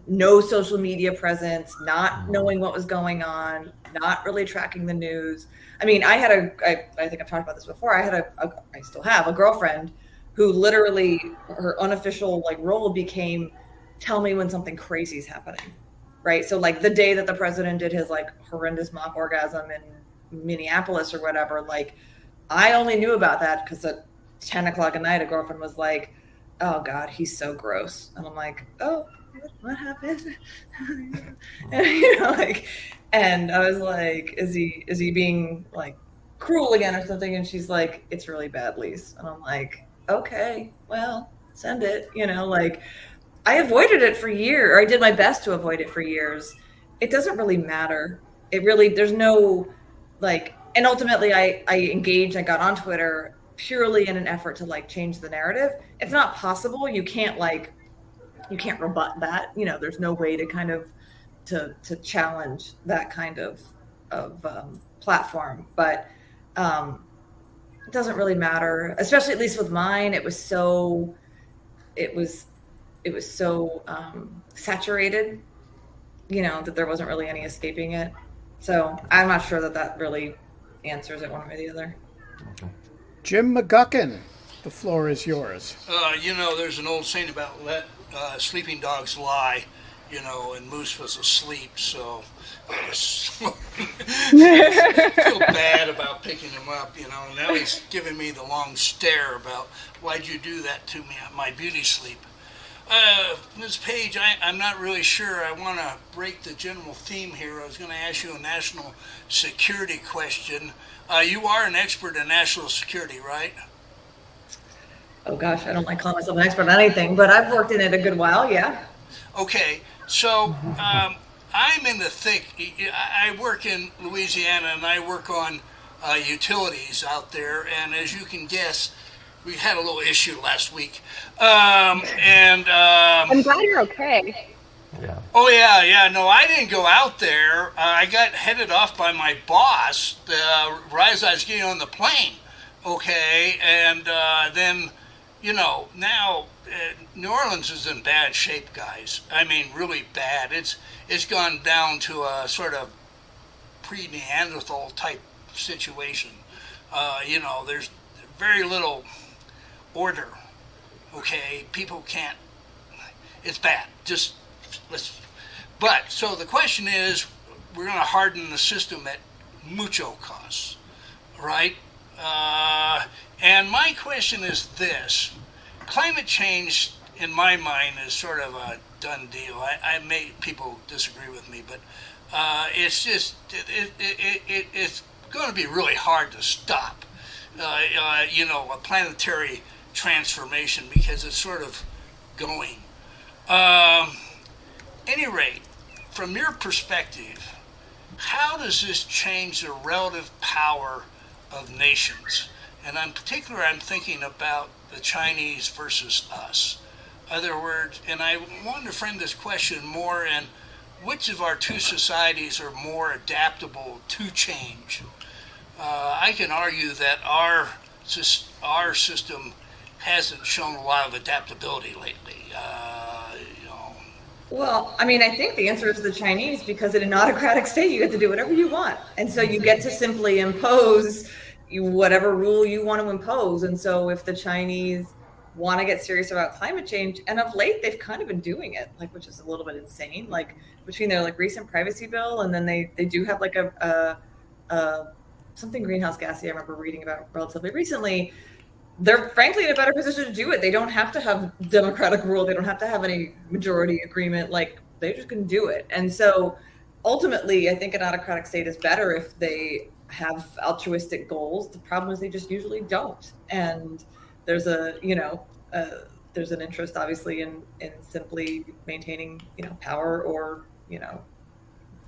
no social media presence, not knowing what was going on, not really tracking the news. I mean, I think I've talked about this before. I still have a girlfriend who literally, her unofficial like role became, tell me when something crazy is happening, right? So like the day that the president did his like horrendous mock orgasm in Minneapolis or whatever, like, I only knew about that because at 10 o'clock at night, a girlfriend was like, oh God, he's so gross. And I'm like, oh, what happened? And I was like, is he being like cruel again or something? And she's like, it's really bad, Lise. And I'm like, okay, well, send it, like, I avoided it for years, or I did my best to avoid it for years. It doesn't really matter. it really, there's no like, and ultimately I got on Twitter purely in an effort to like change the narrative. It's not possible. You can't rebut that. There's no way to kind of to challenge that kind of platform. But it doesn't really matter, especially at least with mine. It was so saturated, that there wasn't really any escaping it. So I'm not sure that really answers it one way or the other. Okay. Jim McGuckin, the floor is yours. There's an old saying about let sleeping dogs lie, and Moose was asleep, so I just feel bad about picking him up, Now he's giving me the long stare about, why'd you do that to me at my beauty sleep? Ms. Page, I'm not really sure. I want to break the general theme here. I was going to ask you a national security question. You are an expert in national security, right? Oh gosh, I don't like calling myself an expert on anything, but I've worked in it a good while, yeah. Okay, so I'm in the thick. I work in Louisiana, and I work on utilities out there, and as you can guess, we had a little issue last week. I'm glad you're okay. Yeah. Oh, yeah. No, I didn't go out there. I got headed off by my boss right as I was getting on the plane. Okay, and then, now New Orleans is in bad shape, guys. I mean, really bad. It's gone down to a sort of pre-Neanderthal type situation. There's very little order. Okay, people can't. It's bad. So the question is, we're going to harden the system at mucho cost, right? And my question is this: climate change, in my mind, is sort of a done deal. I may people disagree with me, but it's just it's going to be really hard to stop. A planetary transformation, because it's sort of going. Any rate, from your perspective, how does this change the relative power of nations? And in particular, I'm thinking about the Chinese versus us. In other words, and I wanted to frame this question more in which of our two societies are more adaptable to change. I can argue that our system hasn't shown a lot of adaptability lately. Well, I mean, I think the answer is the Chinese, because in an autocratic state, you get to do whatever you want. And so you get to simply impose whatever rule you want to impose. And so if the Chinese want to get serious about climate change, and of late, they've kind of been doing it, which is a little bit insane, between their recent privacy bill, and then they do have a something greenhouse gassy I remember reading about relatively recently. They're frankly in a better position to do it. They don't have to have democratic rule. They don't have to have any majority agreement. They're just going to do it. And so ultimately, I think an autocratic state is better if they have altruistic goals. The problem is they just usually don't. And there's there's an interest, obviously, in simply maintaining, power or,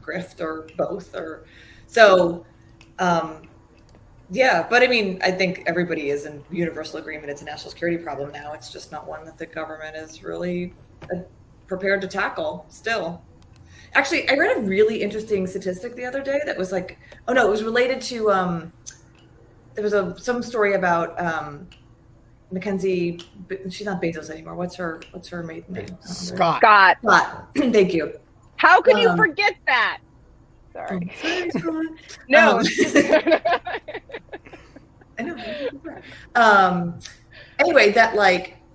grift or both. Yeah, but I mean, I think everybody is in universal agreement. It's a national security problem now. It's just not one that the government is really prepared to tackle still. Actually, I read a really interesting statistic the other day that was it was related to, there was some story about Mackenzie, she's not Bezos anymore. What's her maiden name? Scott. Thank you. How could you forget that? Sorry. No. I know. Anyway, that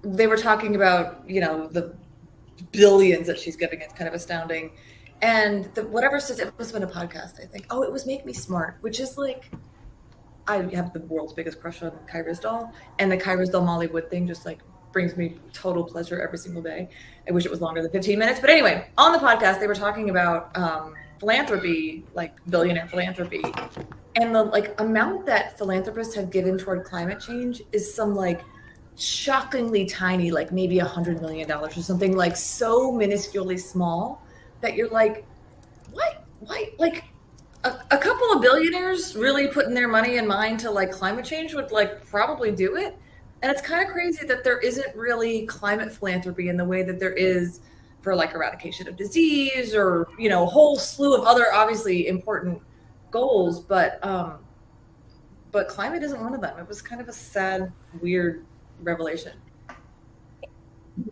they were talking about, the billions that she's giving. It's kind of astounding. And whatever says, it must have been a podcast, I think. Oh, it was Make Me Smart, which is I have the world's biggest crush on Kai Ryssdal, and the Kai Ryssdal Molly Wood thing just brings me total pleasure every single day. I wish it was longer than 15 minutes. But anyway, on the podcast, they were talking about philanthropy, billionaire philanthropy. And the amount that philanthropists have given toward climate change is some shockingly tiny, maybe $100 million or something, so minusculely small that you're what? Why? a couple of billionaires really putting their money and mind to like climate change would like probably do it. And it's kind of crazy that there isn't really climate philanthropy in the way that there is for like eradication of disease or, you know, a whole slew of other obviously important goals. But climate isn't one of them. It was kind of a sad, weird revelation.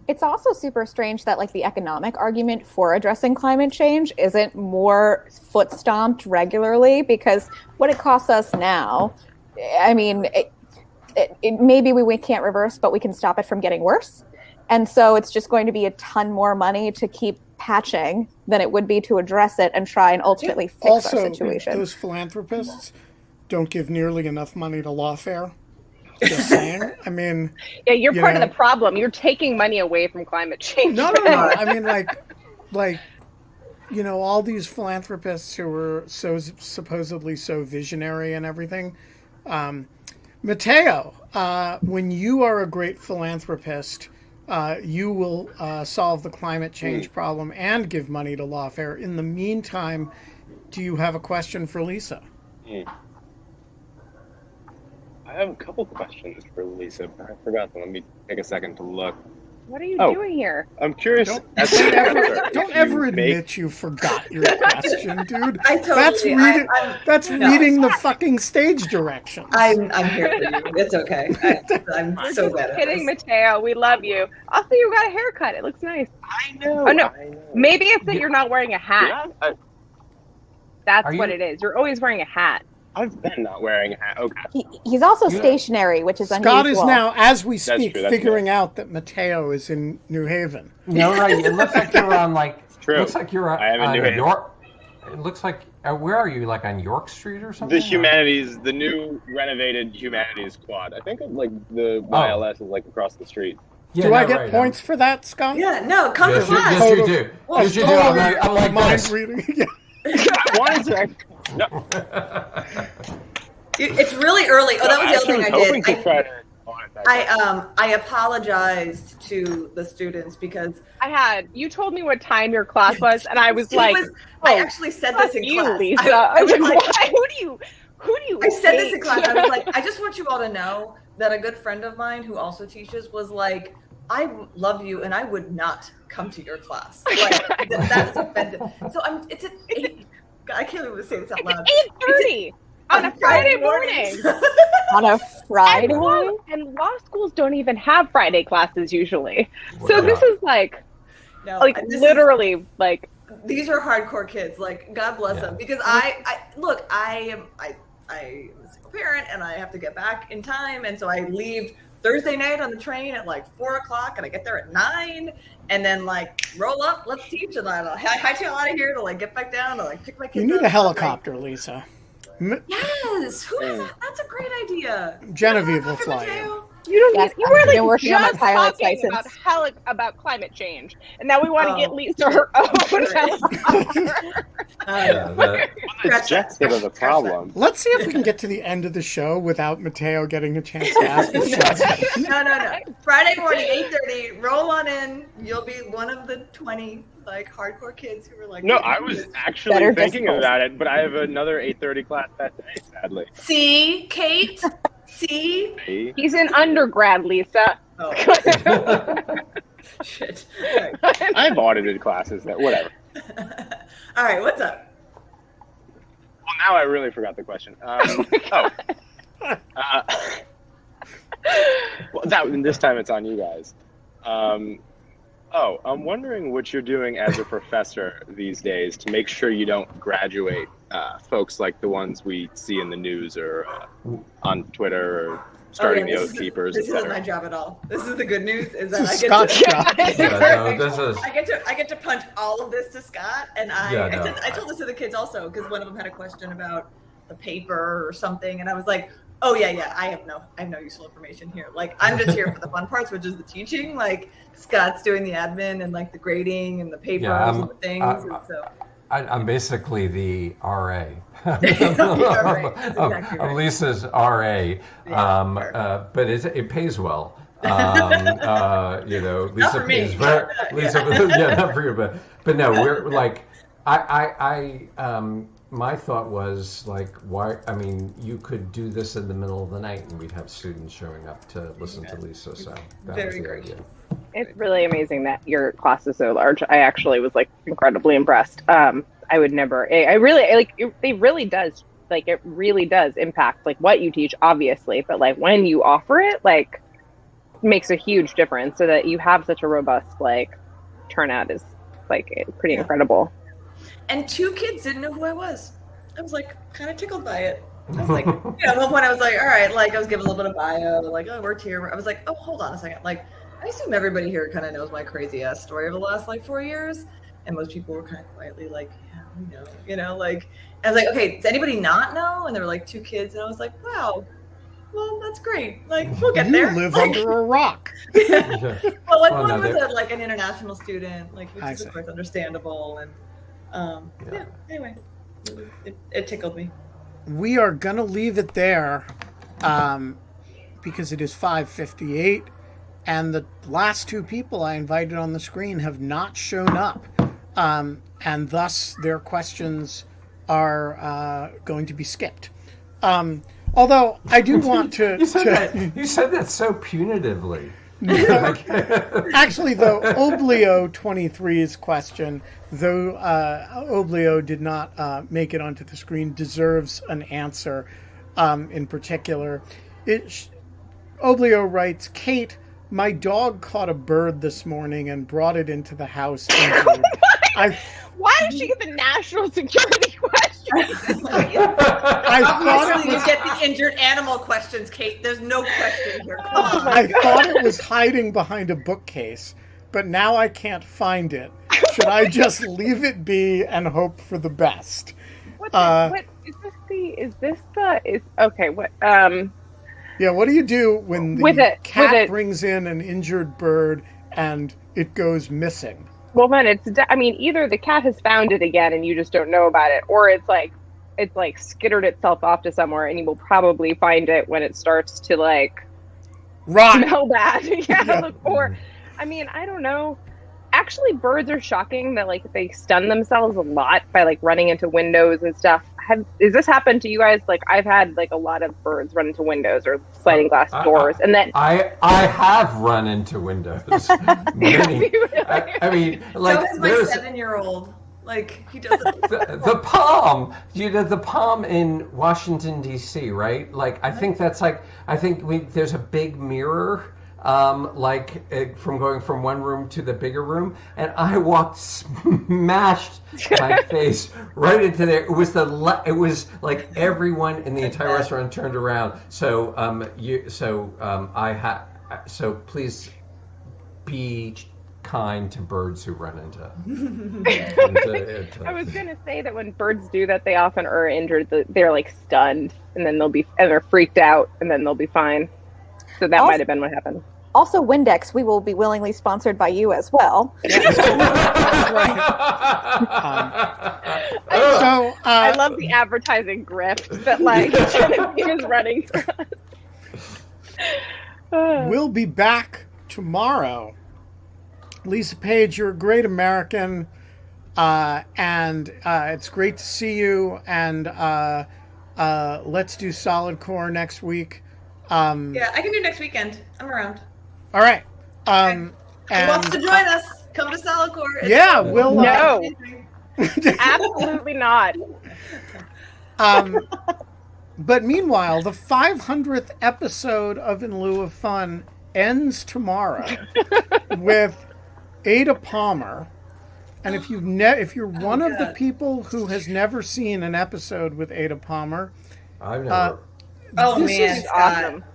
It's also super strange that like the economic argument for addressing climate change isn't more foot stomped regularly, because what it costs us now, I mean, maybe we can't reverse, but we can stop it from getting worse. And so it's just going to be a ton more money to keep patching than it would be to address it and try and ultimately fix Also, our situation. those philanthropists don't give nearly enough money to lawfare. Just saying. I mean, yeah, you're part of the problem. You're taking money away from climate change. No. I mean, like, you know, all these philanthropists who were so supposedly so visionary and everything. Matteo, when you are a great philanthropist, you will solve the climate change problem and give money to lawfare. In the meantime, do you have a question for Lisa? I have a couple questions for Lisa, but I forgot them. Let me take a second to look. What are you doing here? I'm curious. Don't ever admit you forgot your question, dude. I totally. That's reading the fucking stage directions. I'm here for you. It's okay. I'm so bad at kidding, this. Mateo. We love you. Also, you got a haircut. It looks nice. I know. Oh no, I know. maybe it's that you're not wearing a hat. Yeah, That's what it is. You're always wearing a hat. I've been not wearing a hat. Okay. He's also stationary, which is unusual. Scott is now, as we speak, true, figuring out that Matteo is in New Haven. No, right. It looks like you're on True. Looks like you're I am in New Haven. York. It looks like where are you? Like on York Street or something? The new renovated Humanities Quad. I think like the YLS is like across the street. Yeah, Do I get points for that, Scott? Yeah, no, come to class. Yes, you do. Well, Yes, you do. I'm like mind this. reading. Yeah. I wanted to. No. It's really early. Oh, that was the other thing I did. I apologized to the students because you told me what time your class was, and I was like, I actually said this in class. Lisa. I was like, why? Who do you? I said this in class. I was like, I just want you all to know that a good friend of mine who also teaches was like, I love you, and I would not come to your class. Like that is offensive. So it's at 8. God, I can't even say this out loud. It's 8:30. On a Friday morning. On a Friday morning? And law schools don't even have Friday classes usually. So this is like, literally like. These are hardcore kids. Like, God bless them. Because I am a single parent and I have to get back in time. And so I leave Thursday night on the train at like 4:00 and I get there at 9 and then like roll up, let's teach. And I'll hightail out of here to like get back down to like pick my kids up. You need a helicopter, Lisa. Yes, who is that? That's a great idea. Genevieve will fly you. You were like working on my pilot's talking license. about climate change, and now we want to get Lisa her own helicopter. It's jets that are the problem. Let's see if we can get to the end of the show without Matteo getting a chance to ask his question. No. Friday morning, 8:30. Roll on in. You'll be one of the 20 like hardcore kids who were like. No, I was actually thinking about it, but I have another 8:30 class that day. Sadly. See, Kate. See? He's in undergrad, Lisa. Oh. Shit. Right. I've audited classes that whatever. All right, what's up? Well, now I really forgot the question. This time it's on you guys. I'm wondering what you're doing as a professor these days to make sure you don't graduate folks like the ones we see in the news or on Twitter or starting the Oath Keepers. This isn't my job at all. This is the good news. Is that I get to punt all of this to Scott, and I told this to the kids also because one of them had a question about the paper or something, and I was like, oh yeah, I have no useful information here. Like I'm just here for the fun parts, which is the teaching. Like Scott's doing the admin and like the grading and the papers and the things. I'm basically the RA. I'm Lisa's RA, but it pays well. Lisa pays Lisa, not for you, but no, we're like, my thought was like, why? I mean, you could do this in the middle of the night, and we'd have students showing up to listen to Lisa. So that was the idea. It's really amazing that your class is so large. I actually was like incredibly impressed. I would never. I really like. It really does. Like it really does impact like what you teach, obviously. But like when you offer it, like makes a huge difference. So that you have such a robust like turnout is like pretty incredible. And 2 kids didn't know who I was. I was like kind of tickled by it. I was like, at one point I was like, all right, like I was giving a little bit of bio, like, oh, I worked here. I was like, oh, hold on a second. Like, I assume everybody here kind of knows my crazy ass story of the last like 4 years. And most people were kind of quietly like, yeah, we know, like, I was like, okay, does anybody not know? And there were like 2 kids. And I was like, wow, well, that's great. Like, we'll get there. You live like, under a rock. Well, like one was like an international student, like, which is of course understandable. And yeah, anyway, it tickled me. We are going to leave it there because it is 5:58 and the last 2 people I invited on the screen have not shown up, and thus their questions are going to be skipped. Although I do want to... You said that so punitively. Actually, though, Oblio23's question, though Oblio did not make it onto the screen, deserves an answer in particular. Oblio writes, Kate, my dog caught a bird this morning and brought it into the house injured. Why did she get the national security question? I thought you get the injured animal questions, Kate. There's no question here. Come on. I thought it was hiding behind a bookcase, but now I can't find it. Should I just leave it be and hope for the best? What is this okay, what yeah, what do you do when the cat brings in an injured bird and it goes missing? Well, then either the cat has found it again and you just don't know about it, or it's like skittered itself off to somewhere and you will probably find it when it starts to like smell bad. Yeah. Or, I don't know. Actually, birds are shocking that like they stun themselves a lot by like running into windows and stuff. Has this happened to you guys? Like I've had like a lot of birds run into windows or sliding glass doors, and then I have run into windows. Many. I mean, like so is my 7-year-old. Like he does the palm. The palm in Washington D.C. Right? Like I think that's like there's a big mirror. From going from one room to the bigger room, and I walked smashed my face right into there. It was like everyone in the entire restaurant turned around. So please be kind to birds who run into. I was gonna say that when birds do that, they often are injured. They're like stunned, and then they're freaked out, and then they'll be fine. So that might have been what happened. Also, Windex, we will be willingly sponsored by you as well. I love the advertising grift that like Genevieve is running for us. We'll be back tomorrow. Lisa Page, you're a great American, and it's great to see you. And let's do Solid Core next week. Yeah, I can do next weekend. I'm around. All right. Who wants to join us? Come to Solid Core. We'll. No, absolutely not. But meanwhile, the 500th episode of In Lieu of Fun ends tomorrow with Ada Palmer. And if you're one of the people who has never seen an episode with Ada Palmer, I've never. This is awesome.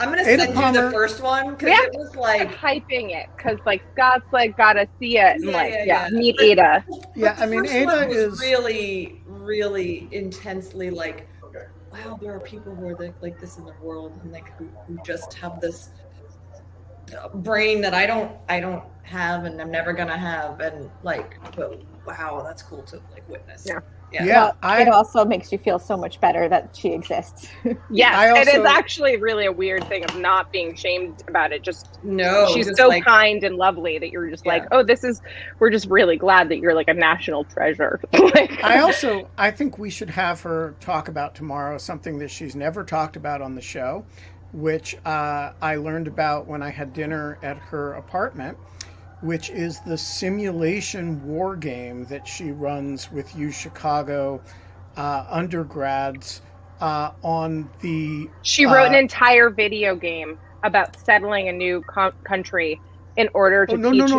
I'm gonna send you the first one because it was like hyping it because like Scott's like gotta see it and meet Ada. Yeah, I mean Ada is really, really intensely like, wow, there are people who are like this in the world and like who just have this brain that I don't have and I'm never gonna have and like, but wow, that's cool to like witness. Yeah. Yeah, it also makes you feel so much better that she exists. Yes, it is actually really a weird thing of not being shamed about it. Just she's just so like, kind and lovely that you're just like, oh, we're just really glad that you're like a national treasure. Like, I think we should have her talk about tomorrow something that she's never talked about on the show, which I learned about when I had dinner at her apartment, which is the simulation war game that she runs with U Chicago undergrads on the... She wrote an entire video game about settling a new country in order to teach...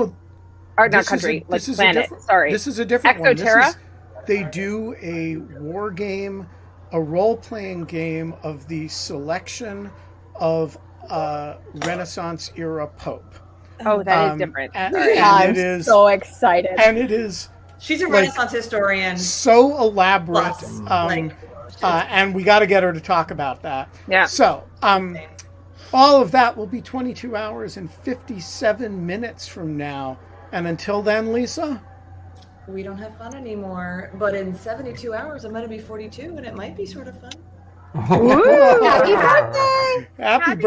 Or not country, like planet, sorry. This is a different Exoterra? one. They do a war game, a role-playing game of the selection of a Renaissance-era pope. Oh, that is different. I'm so excited. And it is... She's a Renaissance historian. So elaborate. And we got to get her to talk about that. Yeah. So, all of that will be 22 hours and 57 minutes from now. And until then, Lisa? We don't have fun anymore. But in 72 hours, I'm going to be 42, and it might be sort of fun. Happy birthday! Happy birthday!